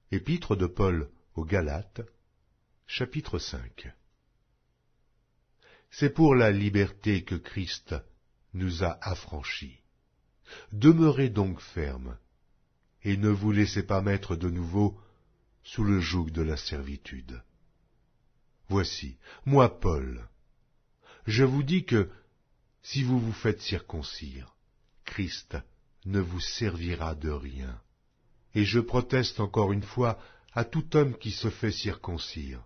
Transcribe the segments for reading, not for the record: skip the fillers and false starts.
Épître de Paul aux Galates, chapitre 5. C'est pour la liberté que Christ nous a affranchis. Demeurez donc fermes, et ne vous laissez pas mettre de nouveau sous le joug de la servitude. Voici, moi Paul, je vous dis que, si vous vous faites circoncire, Christ ne vous servira de rien. Et je proteste encore une fois à tout homme qui se fait circoncire,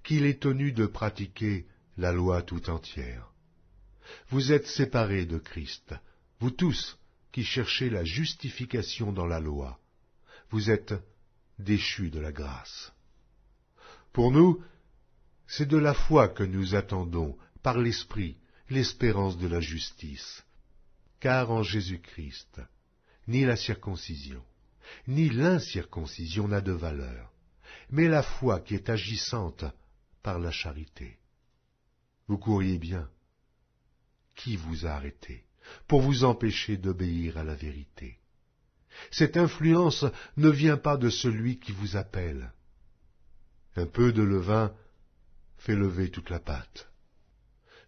qu'il est tenu de pratiquer la loi tout entière. Vous êtes séparés de Christ, vous tous qui cherchez la justification dans la loi. Vous êtes déchus de la grâce. Pour nous, c'est de la foi que nous attendons, par l'Esprit, l'espérance de la justice. Car en Jésus-Christ, ni la circoncision, ni l'incirconcision n'a de valeur, mais la foi qui est agissante par la charité. Vous couriez bien. Qui vous a arrêté pour vous empêcher d'obéir à la vérité? Cette influence ne vient pas de celui qui vous appelle. Un peu de levain fait lever toute la pâte.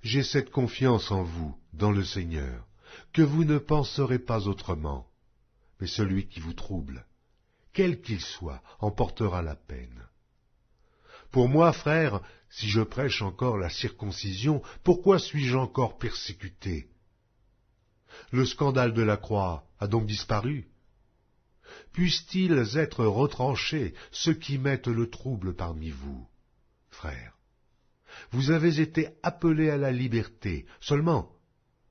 J'ai cette confiance en vous, dans le Seigneur, que vous ne penserez pas autrement, mais celui qui vous trouble, quel qu'il soit, en portera la peine. Pour moi, frère, si je prêche encore la circoncision, pourquoi suis-je encore persécuté? Le scandale de la croix a donc disparu. Puissent-ils être retranchés, ceux qui mettent le trouble parmi vous? Frères, vous avez été appelés à la liberté, seulement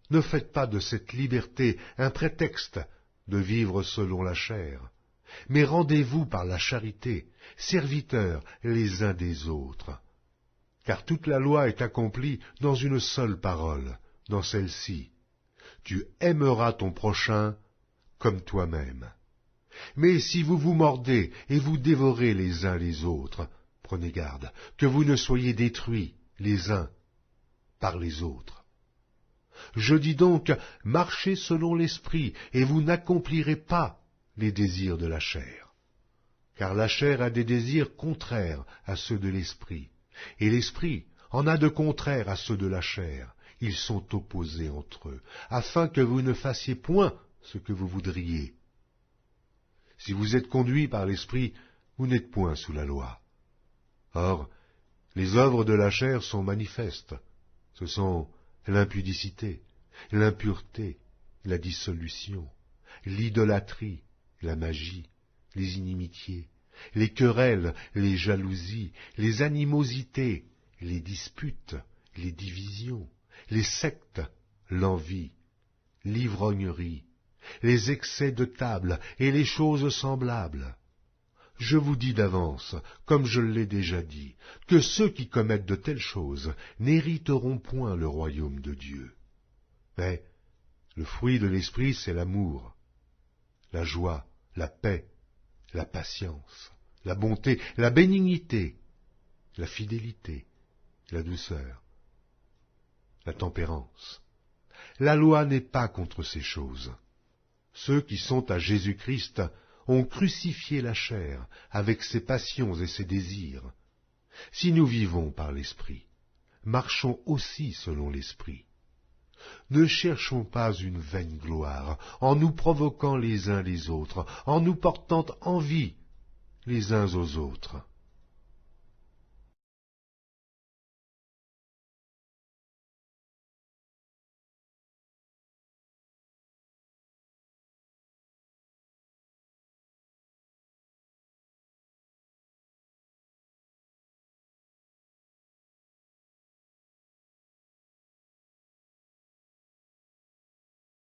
ne faites pas de cette liberté un prétexte de vivre selon la chair, mais rendez-vous par la charité, serviteurs les uns des autres. Car toute la loi est accomplie dans une seule parole, dans celle-ci: tu aimeras ton prochain comme toi-même. Mais si vous vous mordez et vous dévorez les uns les autres, prenez garde que vous ne soyez détruits les uns par les autres. Je dis donc, marchez selon l'esprit, et vous n'accomplirez pas les désirs de la chair. Car la chair a des désirs contraires à ceux de l'esprit, et l'esprit en a de contraires à ceux de la chair. Ils sont opposés entre eux, afin que vous ne fassiez point ce que vous voudriez. Si vous êtes conduits par l'esprit, vous n'êtes point sous la loi. Or, les œuvres de la chair sont manifestes. Ce sont l'impudicité, l'impureté, la dissolution, l'idolâtrie, la magie, les inimitiés, les querelles, les jalousies, les animosités, les disputes, les divisions, les sectes, l'envie, l'ivrognerie, les excès de table et les choses semblables. Je vous dis d'avance, comme je l'ai déjà dit, que ceux qui commettent de telles choses n'hériteront point le royaume de Dieu. Mais le fruit de l'esprit, c'est l'amour, la joie, la paix, la patience, la bonté, la bénignité, la fidélité, la douceur, la tempérance. La loi n'est pas contre ces choses. Ceux qui sont à Jésus-Christ ont crucifié la chair avec ses passions et ses désirs. Si nous vivons par l'Esprit, marchons aussi selon l'Esprit. Ne cherchons pas une vaine gloire, en nous provoquant les uns les autres, en nous portant envie les uns aux autres.